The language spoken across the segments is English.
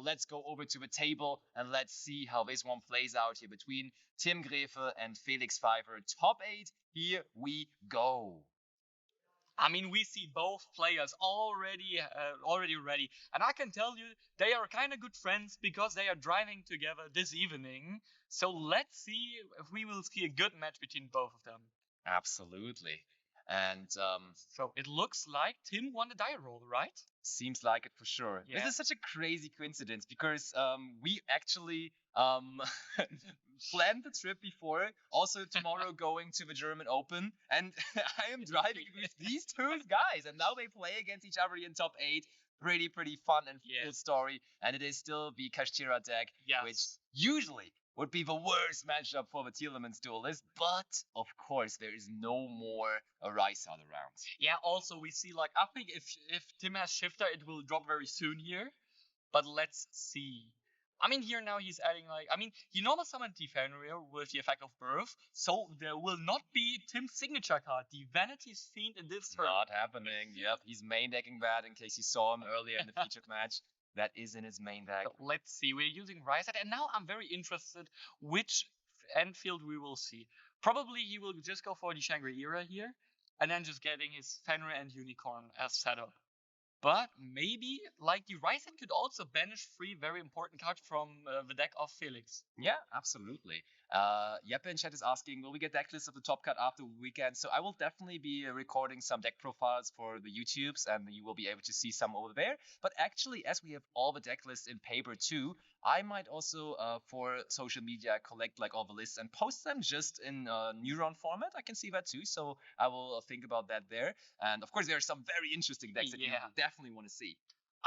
let's go over to the table and let's see how this one plays out here between Tim Gräfe and Felix Pfeiffer. Top 8, here we go. I mean, we see both players already ready. And I can tell you, they are kind of good friends because they are driving together this evening. So let's see if we will see a good match between both of them. Absolutely. And so it looks like Tim won the die roll, right? Seems like it for sure. Yeah. This is such a crazy coincidence because we actually planned the trip before. Also tomorrow going to the German Open, and I am driving with these two guys, and now they play against each other in top 8. Pretty fun and cool story. And it is still the KASHTIRA deck, which usually would be the worst matchup for the TEARLAMENTS duelist, but of course there is no more Rise out around. Yeah, also we see, like, I think if Tim has Shifter, it will drop very soon here, but let's see. I mean, here now he's adding, like, I mean, he normal summoned the Fenrir with the effect of Birth, so there will not be Tim's signature card, the Vanity's Fiend, in this turn. Not happening. Yep, he's main decking that in case you saw him earlier in the featured match. That is in his main deck. So let's see. We're using Rise, and now I'm very interested which end field we will see. Probably he will just go for the Shangri-Era here, and then just getting his Fenrir and Unicorn as setup. But maybe, like, the Rise could also banish 3 very important cards from the deck of Felix. Yeah, absolutely. Jeppe in chat is asking, will we get deck lists of the top cut after the weekend? So I will definitely be recording some deck profiles for the YouTubes, and you will be able to see some over there. But actually, as we have all the deck lists in paper too, I might also, for social media, collect like all the lists and post them just in Neuron format. I can see that too, so I will think about that there. And of course, there are some very interesting decks that you definitely want to see.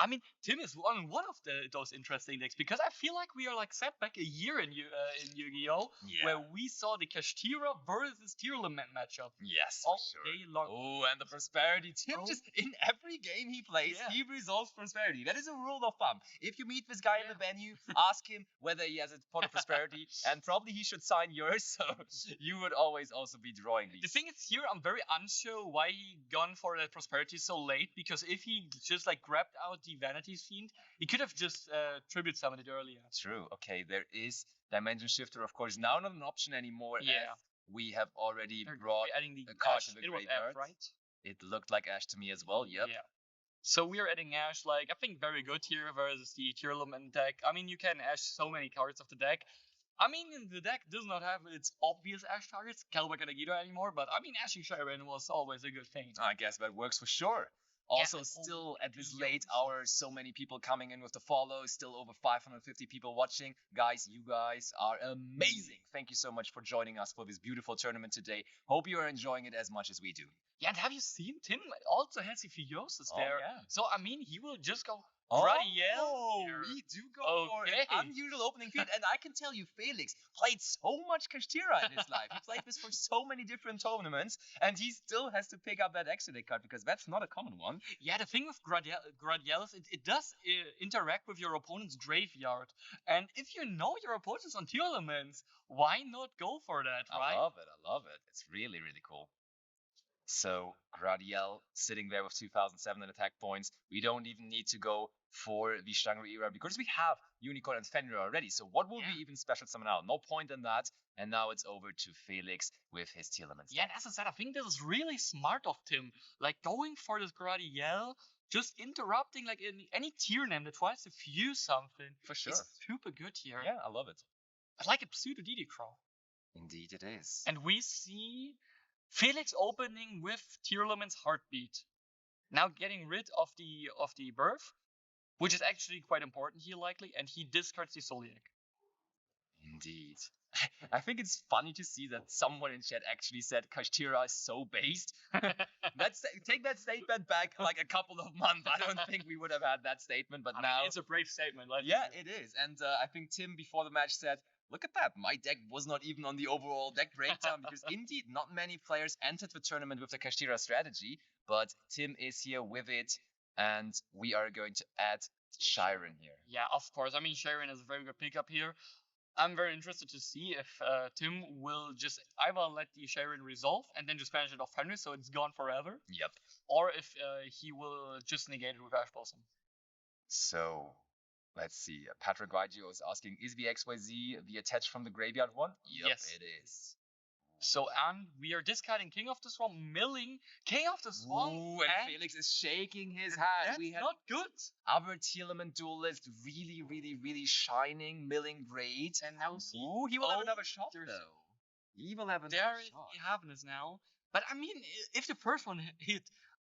I mean, Tim is one of those interesting decks, because I feel like we are like set back a year in Yu-Gi-Oh! Where we saw the KASHTIRA versus TEARLAMENT matchup. Yes, all day long. Oh, and the Prosperity. Tim just, in every game he plays, he resolves Prosperity. That is a rule of thumb. If you meet this guy in the venue, ask him whether he has a pot of Prosperity, and probably he should sign yours, so you would always also be drawing these. The thing is, here I'm very unsure why he gone for that Prosperity so late, because if he just like grabbed out the Vanity's Fiend, he could have just tribute summoned it earlier. True. Okay, there is Dimension Shifter, of course, now not an option anymore. As we have already brought adding the card to the graveyard. Right? It looked like Ash to me as well. Yep. Yeah. So we are adding Ash, like, I think very good here versus the TEARLAMENT deck. I mean, you can Ash so many cards of the deck. I mean, the deck does not have its obvious Ash targets, Kelbeck and Agito anymore, but I mean, Ashing Sharon was always a good thing. I guess that works for sure. Also, still at this late hour, so many people coming in with the follows, still over 550 people watching. Guys, you guys are amazing. Thank you so much for joining us for this beautiful tournament today. Hope you are enjoying it as much as we do. Yeah, and have you seen Tim also has Furiosus there? Yeah. So, I mean, he will just go Oh, we do go for an unusual opening field, and I can tell you, Felix played so much KASHTIRA in his life. He played this for so many different tournaments, and he still has to pick up that extra deck card because that's not a common one. Yeah, the thing with Gradiellis, it does interact with your opponent's graveyard, and if you know your opponent's on TEARLAMENTS, why not go for that, right? I love it. It's really cool. So Gradiel sitting there with 2007 in attack points. We don't even need to go for the Shangri-Era because we have Unicorn and Fenrir already. So what will we even special summon out? No point in that. And now it's over to Felix with his TEARLAMENTS. Yeah, and as I said, I think this is really smart of Tim. Like, going for this Gradiel, just interrupting like any tier name that tries to fuse something. For sure. It's super good here. Yeah, I love it. I like a pseudo DD Crow. Indeed it is. And we see Felix opening with TEARLAMENTS Heartbeat. Now getting rid of the Birth, which is actually quite important here likely, and he discards the Zodiac. Indeed. I think it's funny to see that someone in chat actually said KASHTIRA is so based. Take that statement back like a couple of months. I don't think we would have had that statement, but now it's a brave statement. Yeah, it is. And I think Tim before the match said, look at that, my deck was not even on the overall deck breakdown because indeed not many players entered the tournament with the KASHTIRA strategy, but Tim is here with it, and we are going to add Shiren here. Yeah, of course. I mean, Shiren is a very good pickup here. I'm very interested to see if Tim will just either let the Shiren resolve and then just banish it off Henry so it's gone forever. Yep. Or if he will just negate it with Ash Blossom. So Let's see. Patrick Waggio is asking, is the XYZ the attached from the graveyard one? Yep, Yes. it is. So, and we are discarding King of the Swamp, milling King of the Swamp. Ooh, and Felix is shaking his head. That's We had not good. other Tearlament duelist really, really, really shining, milling great. And now Ooh, he will have Oh, another shot there's- though. He will have another there shot. you have this now. But I mean, if the first one hit,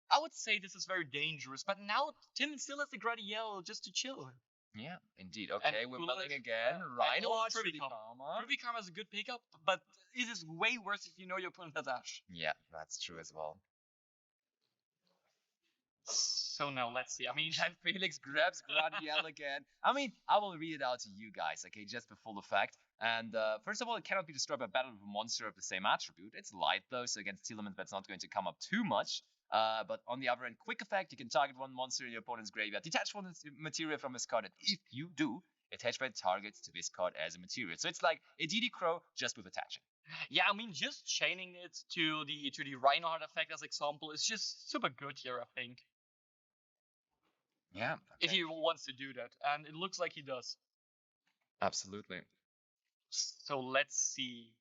I would say this is very dangerous. But now Tim still has the Gradiel just to chill. Yeah, indeed. Okay, we're Foolish, milling again. yeah. Rhino And Arch Privy Privy Karma. Karma. Privy Karma is a good pickup, but it is way worse if you know your opponent has Ash. Yeah, that's true as well. So now let's see. I mean, And Felix grabs Gradiel again. I mean, I will read it out to you guys, okay, just for full effect. And first of all, it cannot be destroyed by battle with a monster of the same attribute. It's light though, so against Tearlaments that's not going to come up too much. But on the other end, quick effect, you can target one monster in your opponent's graveyard, detach one material from his card, and if you do, attach by targets to this card as a material. So it's like a DD Crow just with attaching. yeah, I mean, just chaining it to the Reinhardt effect as example is just super good here, I think. Yeah. If he wants to do that, and it looks like he does. Absolutely. So let's see.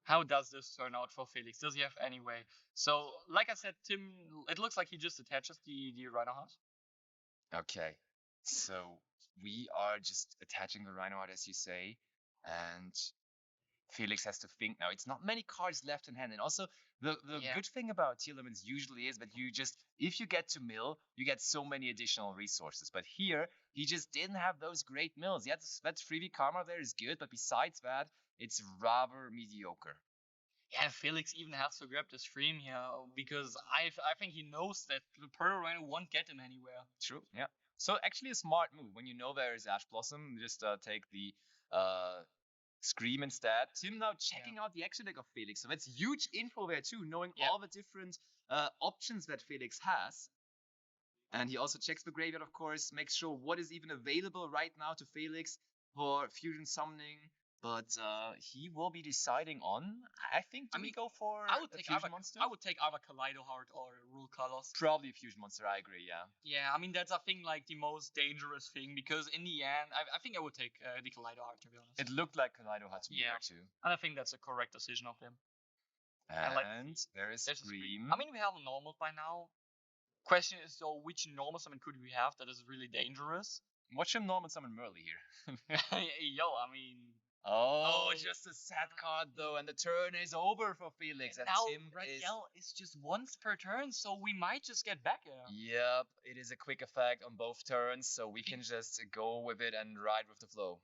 How does this turn out for Felix? Does he have any way? So, like I said, Tim, it looks like he just attaches the Reinhardt. Okay. So we are just attaching the Rhino as you say, and Felix has to think now. It's not many cards left in hand, and also the Yeah. good thing about Tearlaments usually is that you just, if you get to mill, you get so many additional resources. But here he just didn't have those great mills. Yeah, that freebie karma there is good, but besides that, it's rather mediocre. Yeah, Felix even has to grab the stream here because I think he knows that the Pearl Rhino won't get him anywhere. True. Yeah. So actually a smart move when you know there is Ash Blossom. Just take the Scream instead. Tim now checking out the action deck of Felix. So that's huge info there too, knowing all the different options that Felix has. And he also checks the graveyard, of course, makes sure what is even available right now to Felix for fusion summoning. But he will be deciding on. I think. Do we go for I would a take fusion either, monster? I would take either Kaleido Heart or Rule Colors. Probably a fusion monster. I agree. Yeah. Yeah, I mean that's I think like the most dangerous thing because in the end I think I would take the Kaleido Heart to be honest. It looked like Kaleido had to be there too. And I think that's a correct decision of him. And there is There's a Scream. I mean we have a normal by now. Question is though which normal summon could we have that is really dangerous? Watch him normal summon Merly here. Yo, I mean. Oh, just a sad card though, and the turn is over for Felix. And now Tim Radiel is just once per turn, so we might just get back here. Yep, it is a quick effect on both turns, so we can just go with it and ride with the flow.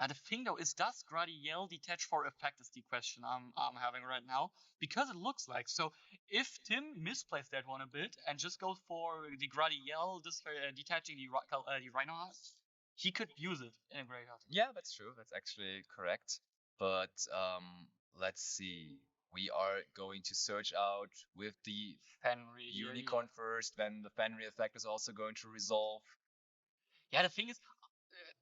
The thing though is, does Gradiel detach for effect is the question I'm having right now, because it looks like so. If Tim misplays that one a bit and just goes for the Gradiel, detaching the Reinhardt, he could use it in a graveyard. Yeah, that's true. That's actually correct. But let's see. We are going to search out with the Fenrir Unicorn first. Then the Fenrir effect is also going to resolve. Yeah, the thing is,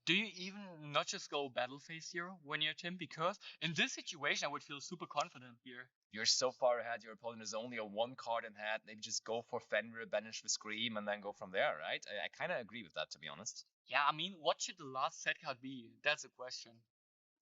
do you even not just go battle phase here when you're Tim? Because in this situation, I would feel super confident here. You're so far ahead, your opponent is only a one card in hand. Maybe just go for Fenrir, banish the Scream, and then go from there, right? I kind of agree with that, to be honest. Yeah, I mean, what should the last set card be? That's a question.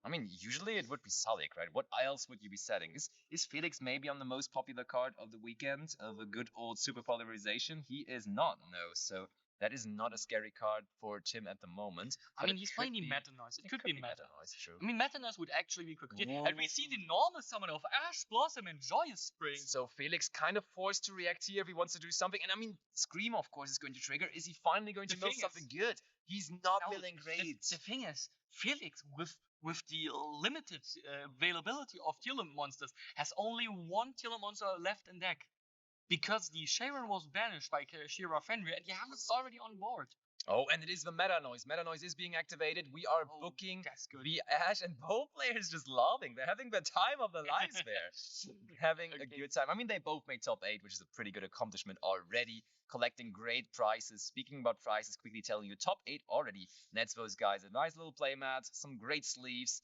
I mean, usually it would be Salik, right? What else would you be setting? Is Felix maybe on the most popular card of the weekend of a good old super polarization? He is not, no. So that is not a scary card for Tim at the moment. I mean, he's playing the Meta Noise. It could be Meta Noise, true. I mean, Meta Noise would actually be quick. And we see the normal summon of Ash Blossom and Joyous Spring. So Felix kind of forced to react here if he wants to do something. And I mean, Scream, of course, is going to trigger. Is he finally going to mill something good? He's not milling great. The thing is, Felix, with the limited availability of Tearlaments monsters, has only one Tearlaments monster left in deck. Because the Sharon was banished by Shira Fenrir, and Johannes is already on board. Oh, and it is the Meta Noise. Meta Noise is being activated. We are booking the Ash, and both players just loving. They're having the time of their lives there. Having a good time. I mean, they both made top 8, which is a pretty good accomplishment already. Collecting great prizes. Speaking about prizes, quickly telling you top 8 already nets those guys a nice little playmat, some great sleeves,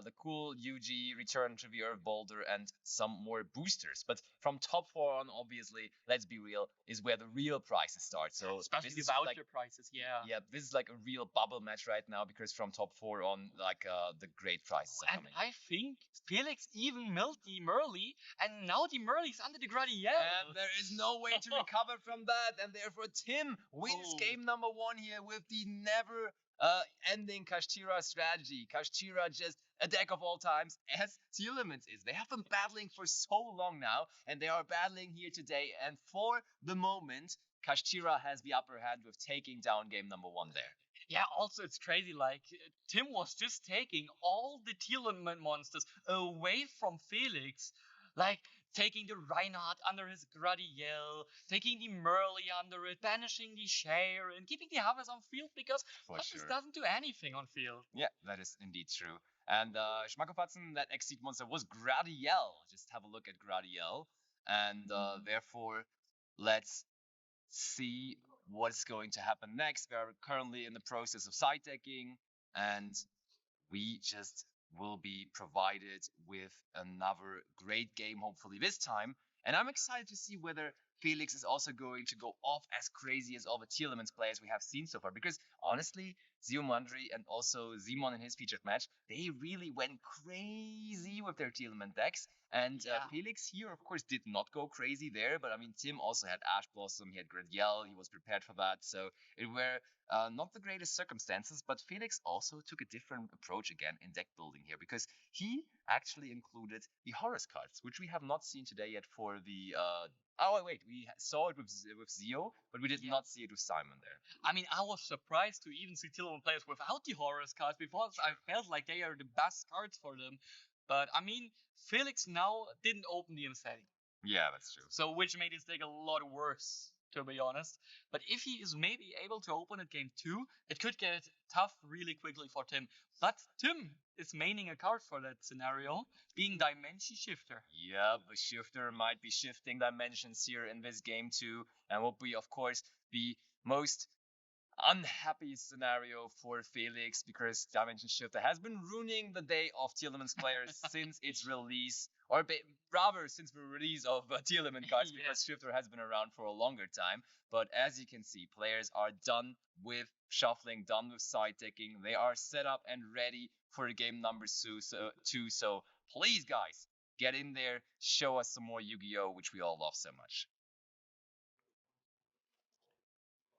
the cool UG return to the Earth Boulder, and some more boosters. But from top 4 on, obviously, let's be real, is where the real prices start. So Especially this the is just voucher prices, yeah. yeah, this is like a real bubble match right now because from top 4 on, like the great prices are And coming. I think Felix even milled the Merly, and now the Merly's under the Gradiel. And there is no way to recover from that, and therefore Tim wins game number 1 here with the never ending KASHTIRA strategy. KASHTIRA, just a deck of all times, as TEARLAMENTS is. They have been battling for so long now, and they are battling here today. And for the moment, KASHTIRA has the upper hand with taking down game number 1 there. Yeah, also it's crazy, like, Tim was just taking all the Tearlament monsters away from Felix. Like, taking the Reinhardt under his Gradiel, taking the Merly under it, banishing the Share, and keeping the Harvest on field because Harvest doesn't do anything on field. Yeah, that is indeed true. And Schmackofatzen, that Exceed monster was Gradiel. Just have a look at Gradiel. And therefore, let's see what's going to happen next. We are currently in the process of side decking, and we just will be provided with another great game, hopefully this time. And I'm excited to see whether Felix is also going to go off as crazy as all the TEARLAMENTS players we have seen so far. Because honestly, Ziomandri and also Simon in his featured match, they really went crazy with their TEARLAMENT decks. And Felix here, of course, did not go crazy there. But I mean, Tim also had Ash Blossom, he had Gradiel, he was prepared for that. So it were not the greatest circumstances, but Felix also took a different approach again in deck building here because he actually included the Horus cards, which we have not seen today yet for the. We saw it with Zio, but we did not see it with Simon there. I mean, I was surprised to even see TEARLAMENT players without the Horus cards because I felt like they are the best cards for them. But I mean, Felix now didn't open the setting. Yeah, that's true. So which made his deck a lot worse, to be honest. But if he is maybe able to open it game 2, it could get tough really quickly for Tim. But Tim is maining a card for that scenario, being Dimension Shifter. Yeah, the Shifter might be shifting dimensions here in this game too, and will be, of course, the most unhappy scenario for Felix because Dimension Shifter has been ruining the day of TEARLAMENTS players since its release, or rather since the release of TEARLAMENT cards, because Shifter has been around for a longer time. But as you can see, players are done with shuffling, done with side decking. They are set up and ready for game number 2. So please, guys, get in there, show us some more Yu-Gi-Oh, which we all love so much.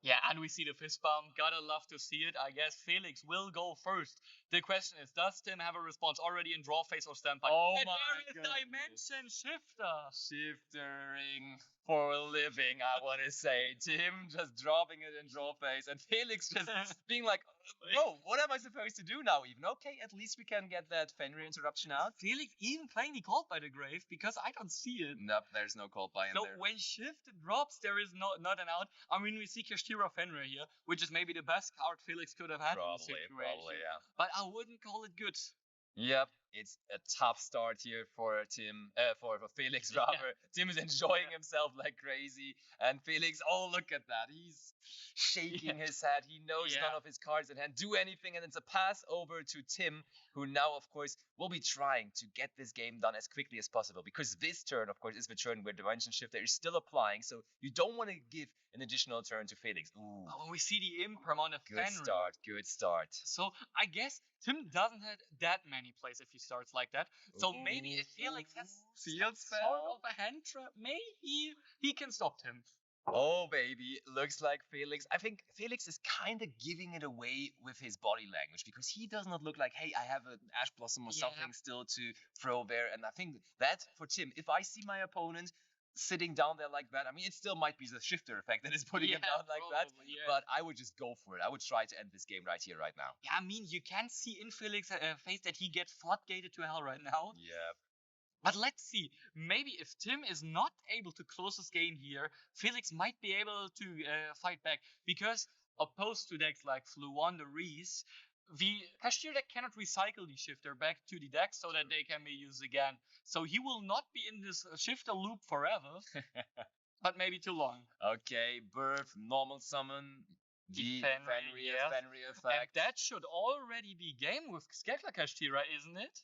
Yeah, and we see the fist bump. Gotta love to see it. I guess Felix will go first. The question is, does Tim have a response already in draw phase or standby? Oh and my there is Dimension Shifter. Shiftering for a living, I want to say. Tim just dropping it in draw phase, and Felix just being like, bro, what am I supposed to do now even? Okay, at least we can get that Fenrir interruption out. Felix even playing the Called by the Grave because I don't see it. Nope, there's no Called by in there. So when Shift drops, there is not an out. I mean, we see KASHTIRA Fenrir here, which is maybe the best card Felix could have had in the situation. Probably, yeah. But I wouldn't call it good. Yep, it's a tough start here for Tim, for Felix rather. Tim is enjoying himself like crazy, and Felix, oh look at that, he's shaking his head. He knows none of his cards in hand do anything, and it's a pass over to Tim, who now, of course, will be trying to get this game done as quickly as possible, because this turn, of course, is the turn where Dimension Shifter is still applying, so you don't want to give an additional turn to Felix. Ooh. When we see the Imperm on the Fenrir. Good start. So I guess Tim doesn't have that many plays if he starts like that. So maybe if Felix has Field spell sort of a hand trap, maybe he can stop Tim. Oh, baby. Looks like Felix. I think Felix is kind of giving it away with his body language because he does not look like, hey, I have an Ash Blossom or something still to throw there. And I think that for Tim, if I see my opponent sitting down there like that, I mean, it still might be the Shifter effect that is putting him down like that. But I would just go for it. I would try to end this game right here, right now. Yeah, I mean, you can see in Felix's face that he gets floodgated to hell right now. Yeah. But let's see, maybe if Tim is not able to close his game here, Felix might be able to fight back. Because opposed to decks like Fluwanda Reese, the KASHTIRA deck cannot recycle the Shifter back to the deck so that they can be used again. So he will not be in this Shifter loop forever, but maybe too long. Okay, Birth, normal summon. The Fenrir, Fenrir and effect. that should already be game with Skekla KASHTIRA, isn't it?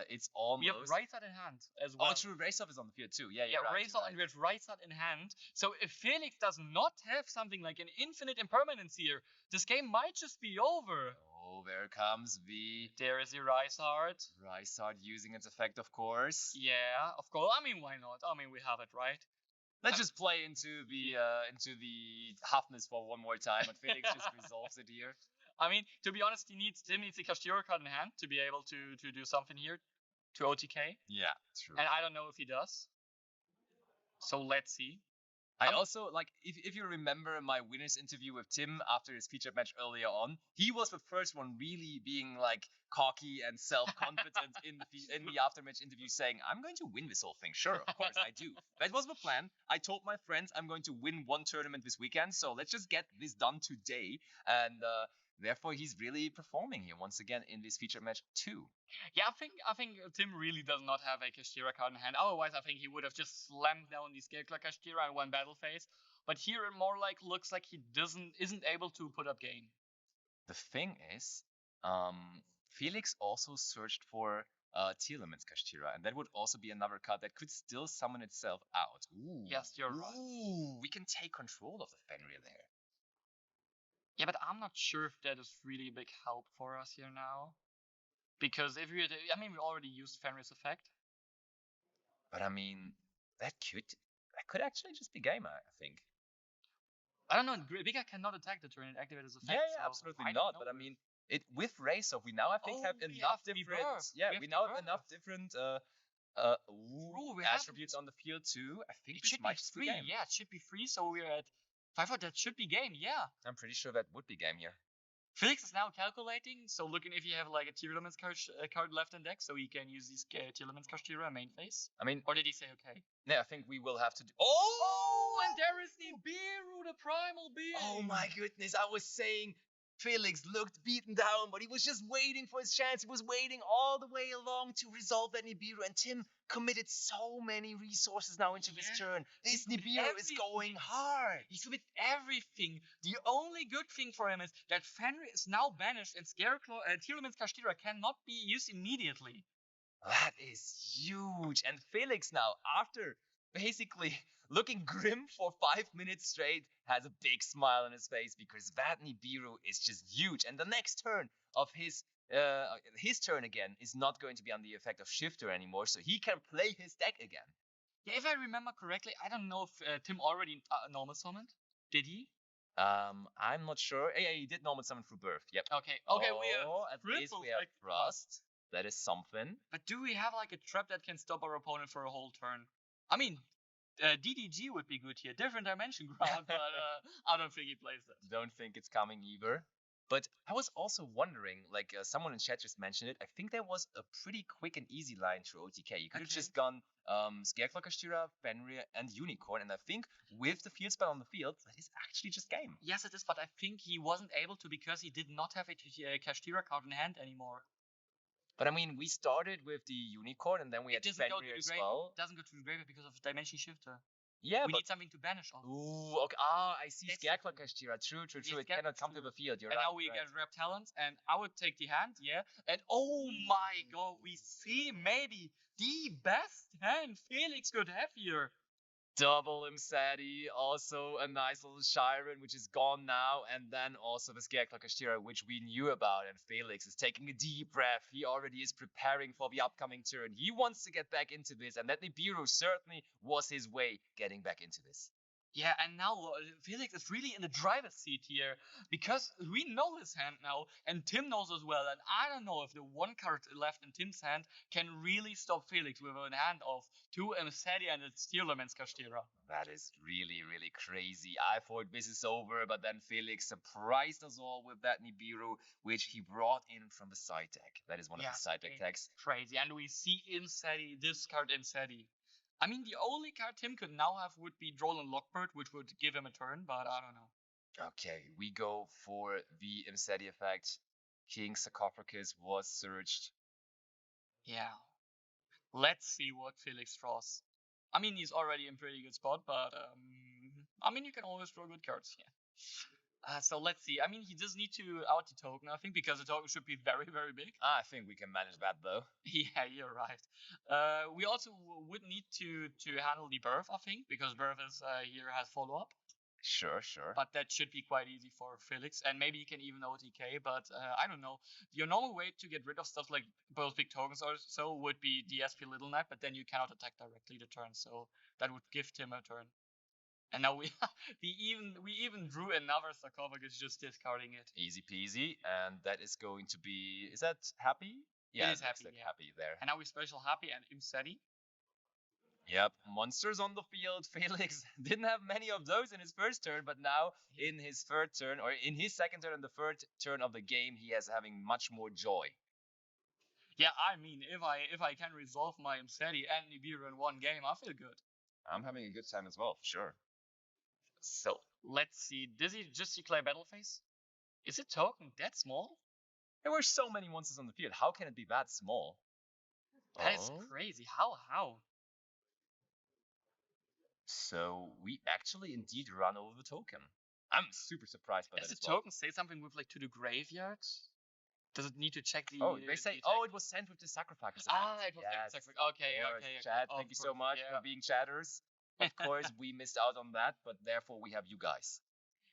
It's almost. We have Rysat in hand as well. Oh, true. Razor is on the field too. Yeah, Yeah, you're right. Razor, and we have Rysat in hand. So if Felix does not have something like an infinite impermanence here, this game might just be over. Oh, there comes V. There is the Rysart. Rysart using its effect, of course. Yeah, of course. I mean, why not? I mean, we have it, right? Let's just play into the toughness for one more time, and Felix just resolves it here. I mean, to be honest, Tim needs the KASHTIRA card in hand to be able to do something here to OTK. Yeah, true. And I don't know if he does. So let's see. I also, like, if you remember my winners interview with Tim after his featured match earlier on, he was the first one really being, like, cocky and self-confident in the after-match interview saying, I'm going to win this whole thing. Sure, of course, I do. That was the plan. I told my friends I'm going to win one tournament this weekend, so let's just get this done today. And therefore, he's really performing here once again in this featured match too. Yeah, I think Tim really does not have a KASHTIRA card in hand. Otherwise, I think he would have just slammed down the Skekla KASHTIRA in one battle phase. But here it more like looks like he isn't able to put up game. The thing is, Felix also searched for TEARLAMENTS KASHTIRA, and that would also be another card that could still summon itself out. Ooh. Yes, you're right. Ooh, we can take control of the Fenrir there. Yeah, but I'm not sure if that is really a big help for us here now. Because if we we already used Fenrir's effect. But I mean, that could actually just be game, I think. I don't know. Bigger cannot attack the turn and activate his effect. Yeah, absolutely not. But I mean, with Razor, we now I think have enough different. We now have enough different attributes on the field too. I think it should be free. Yeah, it should be free. So we're at Pfeiffer. That should be game. Yeah, I'm pretty sure that would be game here. Felix is now calculating, so looking if you have like a TEARLAMENTS card left in deck, so he can use these TEARLAMENTS KASHTIRA main phase. I mean, or did he say okay? Yeah, I think we will have to do. Oh, and there is the Nibiru, the primal being. Oh my goodness! I was saying Felix looked beaten down, but he was just waiting for his chance. He was waiting all the way along to resolve that Nibiru, and Tim committed so many resources now into this turn. This Nibiru is going hard. He's with everything. The only good thing for him is that Fenrir is now banished, and TEARLAMENTS KASHTIRA cannot be used immediately. That is huge. And Felix now, after basically looking grim for 5 minutes straight, has a big smile on his face because that Nibiru is just huge. And the next turn of his turn again is not going to be on the effect of Shifter anymore, so he can play his deck again. Yeah, if I remember correctly, I don't know if Tim already normal summoned. Did he? I'm not sure. Yeah, he did normal summon through birth. Yep. Okay, we have Frost. That is something. But do we have like a trap that can stop our opponent for a whole turn? I mean, DDG would be good here. Different dimension ground, but I don't think he plays that. Don't think it's coming either. But I was also wondering, like someone in chat just mentioned it, I think there was a pretty quick and easy line through OTK. You could have just gone Skekla KASHTIRA, Fenrir, and Unicorn, and I think with the field spell on the field, that is actually just game. Yes, it is, but I think he wasn't able to because he did not have a KASHTIRA card in hand anymore. But I mean, we started with the Unicorn, and then we had Fenrir as well. It doesn't go to the Gräfe because of Dimension Shifter. Yeah, we need something to banish also. Ooh, okay. I see. Skekla KASHTIRA. True. It cannot come to the field. You're right. And now we get Rep Talents, and I would take the hand, yeah. And oh my god, we see maybe the best hand Felix could have here. Double Imsadi, also a nice little Shiren, which is gone now, and then also the Skekla KASHTIRA, which we knew about, and Felix is taking a deep breath. He already is preparing for the upcoming turn. He wants to get back into this, and that Nibiru certainly was his way getting back into this. Yeah, and now Felix is really in the driver's seat here, because we know his hand now, and Tim knows as well, and I don't know if the one card left in Tim's hand can really stop Felix with a hand of 2 Imsadi and its TEARLAMENTS KASHTIRA. That is really, really crazy. I thought this is over, but then Felix surprised us all with that Nibiru, which he brought in from the side deck. That is one of the side deck decks. Crazy, and we see Imsadi, discard Imsadi. I mean, the only card Tim could now have would be Droll and Lockbird, which would give him a turn, but I don't know. Okay, we go for the Imsadi effect. King Sarcophagus was searched. Yeah. Let's see what Felix draws. I mean, he's already in pretty good spot, but I mean, you can always draw good cards. Yeah. So let's see. I mean, he does need to out the token, I think, because the token should be very, very big. I think we can manage that though. Yeah, you're right. We also would need to handle the birth, I think, because birth is here has follow up. Sure, sure. But that should be quite easy for Felix, and maybe he can even OTK. But I don't know. Your normal way to get rid of stuff like both big tokens or so would be DSP Little Knight, but then you cannot attack directly the turn, so that would give him a turn. And now we we even drew another sarcophagus just discarding it. Easy peasy, and that is going to be. Is that happy? Yeah, it is happy. Like Yeah. happy there. And now we special happy and Imseti. Yep, monsters on the field. Felix didn't have many of those in his first turn, but now in his third turn, or in his second turn and the third turn of the game, he is having much more joy. Yeah, I mean, if I can resolve my Imseti and Nibiru in one game, I feel good. I'm having a good time as well, sure. So let's see. Does he just declare battle phase? Is it token that small? There were so many monsters on the field. How can it be that small? That is crazy. How? So we actually indeed run over the token. I'm super surprised by that. Does the token say something with like to the graveyard? Does it need to check the? Oh, they say. Oh, it was sent with the sacrifice. It was yes. sacrifice. Okay. Chat, thank you so much for being chatters. Of course, we missed out on that, but therefore we have you guys.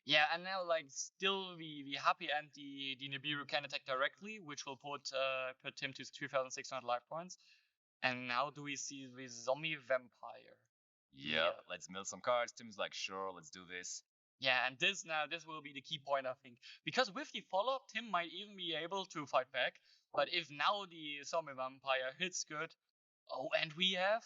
Yeah, and now like still the happy and the Nibiru can attack directly, which will put him to 2,600 life points. And now do we see the zombie vampire? Yeah, let's mill some cards. Tim's like, sure, let's do this. Yeah, and this will be the key point, I think. Because with the follow-up, Tim might even be able to fight back. But if now the zombie vampire hits good... Oh, and we have...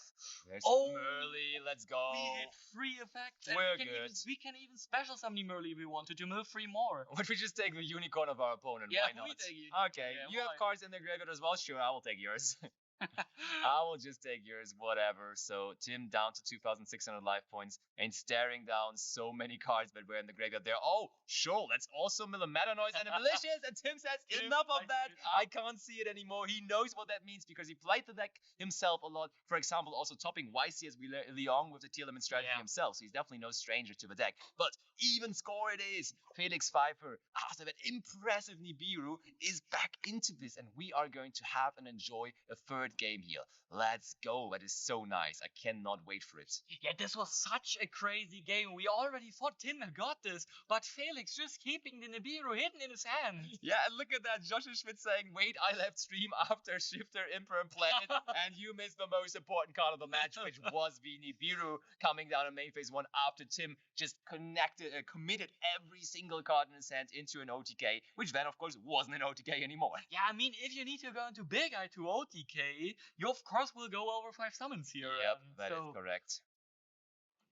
There's Merly, let's go. We hit 3 effects. We're good. We can even special summon Merly if we wanted to mill 3 more. Would we just take the unicorn of our opponent? Yeah, why not? we take it. Okay, yeah, you have cards in the graveyard as well? Sure, I will take yours. I will just take yours, whatever. So Tim down to 2,600 life points and staring down so many cards that were in the graveyard there. Oh, sure, let's also mill a Meta Noise and a Malicious. And Tim says, enough of that. I can't see it anymore. He knows what that means because he played the deck himself a lot. For example, also topping YCS Leon with the Tearlaments strategy himself. So he's definitely no stranger to the deck. But even score it is. Felix Pfeiffer, after that impressive Nibiru, is back into this. And we are going to have and enjoy a third game here. Let's go. That is so nice. I cannot wait for it. Yeah, this was such a crazy game. We already thought Tim got this, but Felix just keeping the Nibiru hidden in his hand. Yeah, and look at that. Joshua Schmidt saying, wait, I left stream after Shifter, Emperor, and Planet, and you missed the most important card of the match, which was the Nibiru coming down in main phase 1 after Tim just committed every single card in his hand into an OTK, which then, of course, wasn't an OTK anymore. Yeah, I mean, if you need to go into Big Eye to OTK, you of course will go over 5 summons here. Yep, that is correct.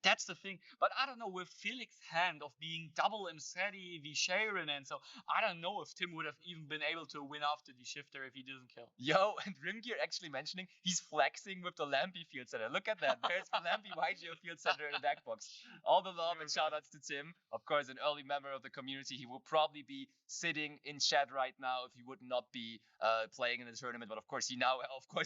That's the thing. But I don't know, with Felix's hand of being double Imseti, the Sharon, and so, I don't know if Tim would have even been able to win after the Shifter if he doesn't kill. Yo, and Rimgear actually mentioning he's flexing with the Lampy Field Center. Look at that. There's the Lampy YGO Field Center in the deck box. All the love and shoutouts to Tim. Of course, an early member of the community. He will probably be sitting in chat right now if he would not be playing in the tournament. But of course, he now,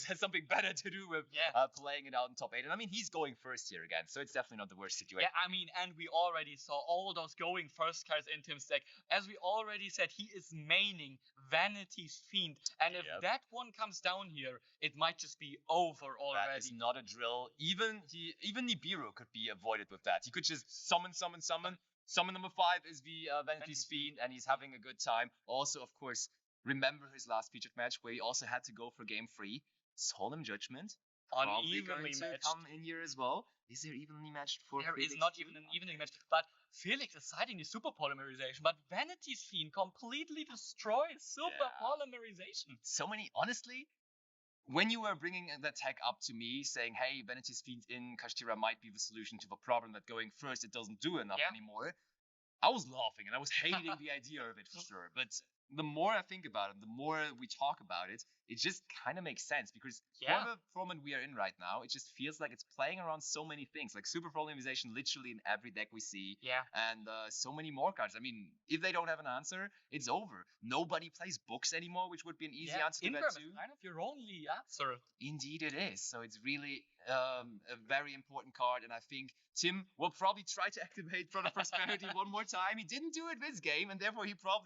has something better to do with playing it out in top 8. And I mean, he's going first here again, so it's definitely not the worst situation. Yeah, I mean, and we already saw all those going first cards in Tim's deck. As we already said, he is maining Vanity's Fiend. And if that one comes down here, it might just be over already. That is not a drill. Even Nibiru could be avoided with that. He could just summon. Summon number 5 is the Vanity's Fiend, and he's having a good time. Also, of course, remember his last featured match where he also had to go for game 3. Solemn Judgment. Unevenly matched. Come in here as well. Is there evenly matched for There Felix? Is not even an evenly matched. But Felix is citing the super polymerization. But Vanity's Fiend completely destroys super polymerization. So many, honestly, when you were bringing that tag up to me, saying, hey, Vanity's Fiend in KASHTIRA might be the solution to the problem that going first it doesn't do enough anymore, I was laughing and I was hating the idea of it for sure. But the more I think about it, the more we talk about it, it just kind of makes sense because for the format we are in right now, it just feels like it's playing around so many things, like super polymerization literally in every deck we see, and so many more cards. I mean, if they don't have an answer, it's over. Nobody plays books anymore, which would be an easy answer to that too. Kind of your only answer. Indeed it is. So it's really a very important card, and I think Tim will probably try to activate Throne of Prosperity one more time. He didn't do it this game, and therefore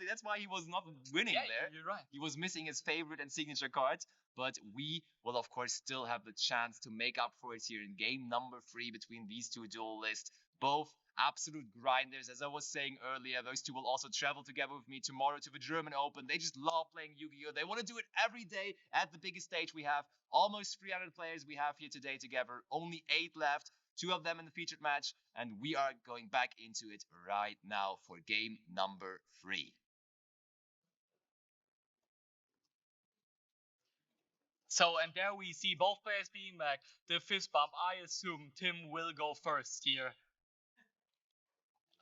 that's why he was not winning there. You're right. He was missing his favorite and signature cards, but we will of course still have the chance to make up for it here in game number 3 between these two duelists. Both absolute grinders, as I was saying earlier. Those two will also travel together with me tomorrow to the German Open. They just love playing Yu-Gi-Oh! They want to do it every day at the biggest stage we have. Almost 300 players we have here today together. Only 8 left. 2 of them in the featured match. And we are going back into it right now for game number 3. So, and there we see both players being back. The fist bump, I assume Tim will go first here.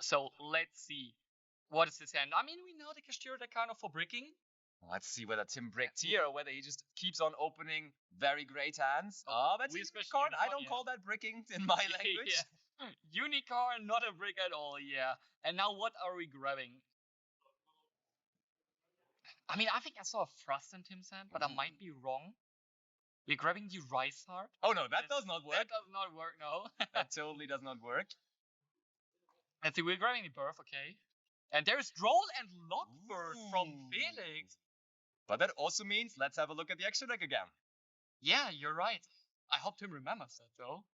So, let's see. What is his hand? I mean, we know the KASHTIRA deck kind of for bricking. Let's see whether Tim bricked here or whether he just keeps on opening very great hands. That's a unicorn. I don't call that bricking in my language. Unicorn, not a brick at all, yeah. And now what are we grabbing? I mean, I think I saw a Thrust in Tim's hand, but I might be wrong. We're grabbing the Rice Heart. Oh no, that does not work. That does not work, no. That totally does not work. I think we're grabbing the Birth, okay. And there's Droll and Lockbird from Felix. But that also means let's have a look at the extra deck again. Yeah, you're right. I hope Tim remembers that though.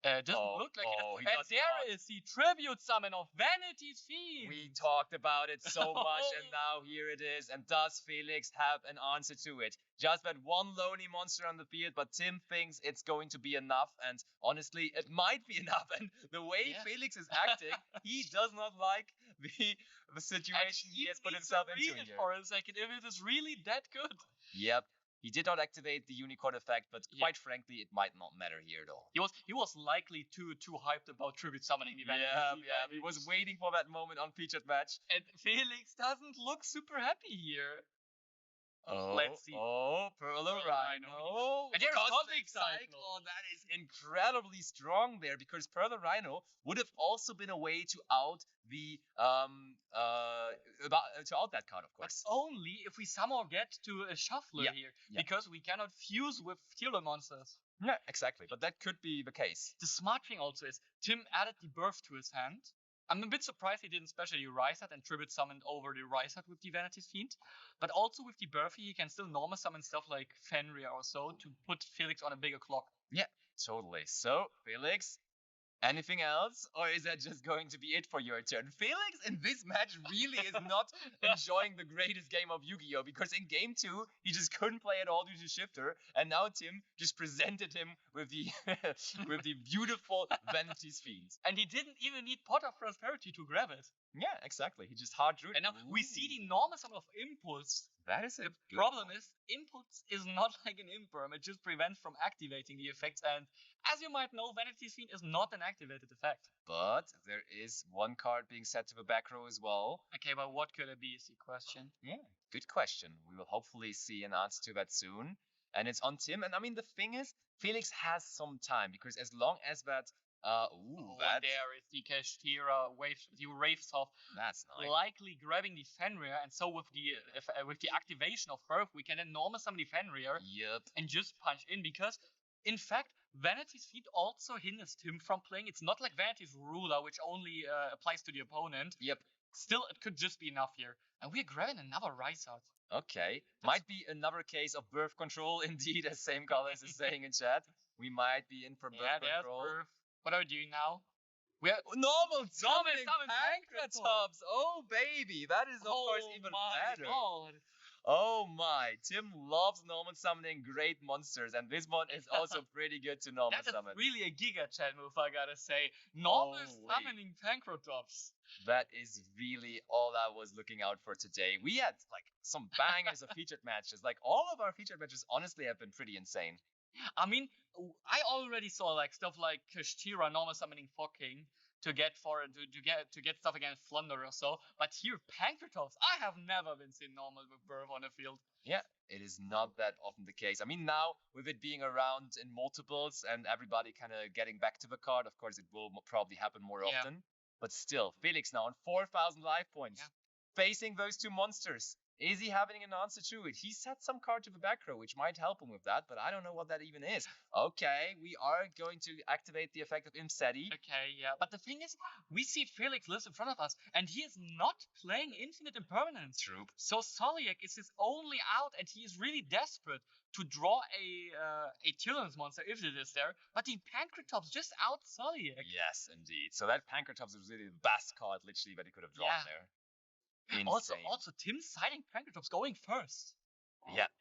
Doesn't look like it. And there is the tribute summon of Vanity's Fiend. We talked about it so much, and now here it is. And does Felix have an answer to it? Just that one lonely monster on the field, but Tim thinks it's going to be enough. And honestly, it might be enough. And the way Felix is acting, he does not like the situation he has put himself into here. For a second, if it is really that good. Yep. He did not activate the unicorn effect, but quite frankly, it might not matter here at all. He was likely too hyped about tribute summoning the event. Yeah. He was waiting for that moment on featured match. And Felix doesn't look super happy here. Let's see. Perla Rhino. And there's Cosmic Cycle. Oh, that is incredibly strong there, because Perla Rhino would have also been a way to out the to out that card, of course. But only if we somehow get to a shuffler here, because we cannot fuse with Tearlaments monsters. Yeah, exactly. But that could be the case. The smart thing also is Tim added the Birth to his hand. I'm a bit surprised he didn't specially Rise Hat and Tribute summoned over the Rise Hat with the Vanity's Fiend. But also with the Birth, he can still normal summon stuff like Fenrir or so to put Felix on a bigger clock. Yeah, totally. So, Felix, anything else? Or is that just going to be it for your turn? Felix in this match really is not enjoying the greatest game of Yu-Gi-Oh! Because in game 2, he just couldn't play at all due to Shifter. And now Tim just presented him with the with the beautiful Vanity's Fiend. And he didn't even need Pot of Prosperity to grab it. Yeah, exactly. He just hard drew it. And now we see the normal summon of Impulse. That is the problem is, Impulse is not like an Imperm. It just prevents from activating the effects. And as you might know, Vanity's Fiend is not an activated effect. But there is one card being set to the back row as well. Okay, but what could it be is the question. Yeah, good question. We will hopefully see an answer to that soon. And it's on Tim. And I mean, the thing is, Felix has some time, because as long as that there is the KASHTIRA Wraithsoft. That's nice. Likely grabbing the Fenrir, and so with the activation of Birth, we can then normal summon the Fenrir. Yep. And just punch in, because in fact, Vanity's Fiend also hinders Tim from playing. It's not like Vanity's Ruler, which only applies to the opponent. Yep. Still, it could just be enough here. And we're grabbing another Rise Out. Okay. Might be another case of Birth control, indeed, as Same Colors is saying in chat. We might be in for Birth control. Birth. What are we doing now? We're normal summoning Pancratops. Oh baby, that is of course even better. God. Oh my, Tim loves normal summoning great monsters, and this one is also pretty good to normal summon. That is really a Giga Chat move, I gotta say. Normal summoning Pancratops. That is really all I was looking out for today. We had like some bangers of featured matches. Like all of our featured matches honestly have been pretty insane. I mean, I already saw like stuff like KASHTIRA normal summoning King to get stuff against Flunder or so. But here, Pancratops, I have never been seen normal with Birth on the field. Yeah, it is not that often the case. I mean, now with it being around in multiples and everybody kind of getting back to the card, of course, it will probably happen more often. But still, Felix now on 4,000 life points, facing those two monsters. Is he having an answer to it? He set some card to the back row, which might help him with that, but I don't know what that even is. Okay, we are going to activate the effect of Imseti. Okay, yeah. But the thing is, we see Felix lives in front of us, and he is not playing Infinite Impermanence. True. So Soliak is his only out, and he is really desperate to draw a Tearlaments monster if it is there. But the Pancratops just out Soliak. Yes, indeed. So that Pancratops was really the best card, literally, that he could have drawn there. Insane. Also, Tim's siding Pancratops going first. Yeah.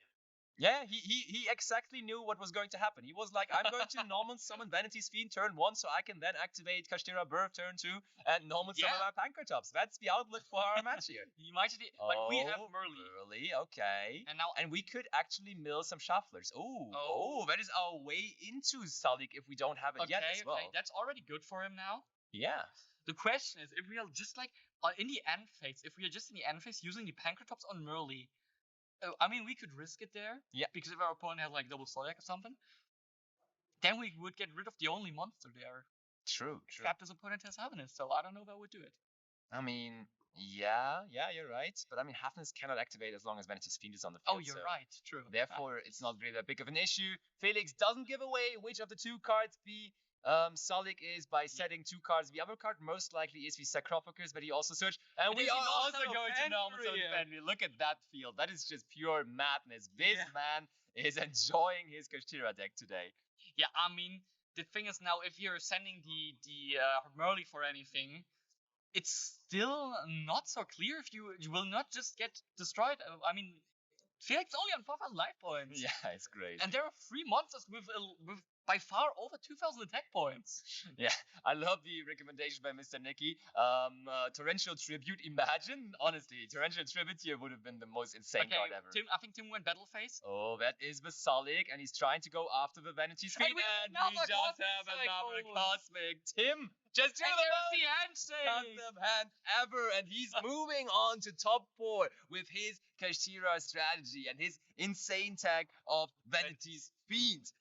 Yeah, he exactly knew what was going to happen. He was like, I'm going to normal summon Vanity's Fiend turn 1, so I can then activate KASHTIRA Birth turn 2 and normal summon my Pancratops. That's the outlook for our match here. But we have Merly. Okay. And we could actually mill some shufflers. Oh, that is our way into Sullik if we don't have it yet as well. Okay, that's already good for him now. Yeah. The question is, if we are just like in the end phase, using the Pancratops on Merly, I mean, we could risk it there. Yeah. Because if our opponent has like double Zodiac or something, then we would get rid of the only monster there. True. Except his opponent has Happiness, so I don't know if I would do it. I mean, yeah, you're right. But I mean, Happiness cannot activate as long as Vanity's Fiend is on the field. Oh, you're right. True. Therefore, it's not really that big of an issue. Felix doesn't give away which of the two cards the Sullik is by setting 2 cards. The other card most likely is the Sarcophagus, but he also searched. And we are also going to normal summon Fenrir. Look at that field. That is just pure madness. This man is enjoying his KASHTIRA deck today. Yeah, I mean, the thing is now, if you're sending the Merly for anything, it's still not so clear if you will not just get destroyed. I mean, Felix only on 4,000 life points. Yeah, it's great. And there are 3 monsters with by far over 2,000 attack points. Yeah, I love the recommendation by Mr. Nicky. Torrential Tribute, imagine. Honestly, Torrential Tribute here would have been the most insane card ever. I think Tim went Battle Phase. Oh, that is the Sullik, and he's trying to go after the Vanity's Fiend, and we just have another Cosmic. Tim, just do the most custom hand ever, and he's moving on to top 4 with his KASHTIRA strategy and his insane tag of Vanity's Fiend.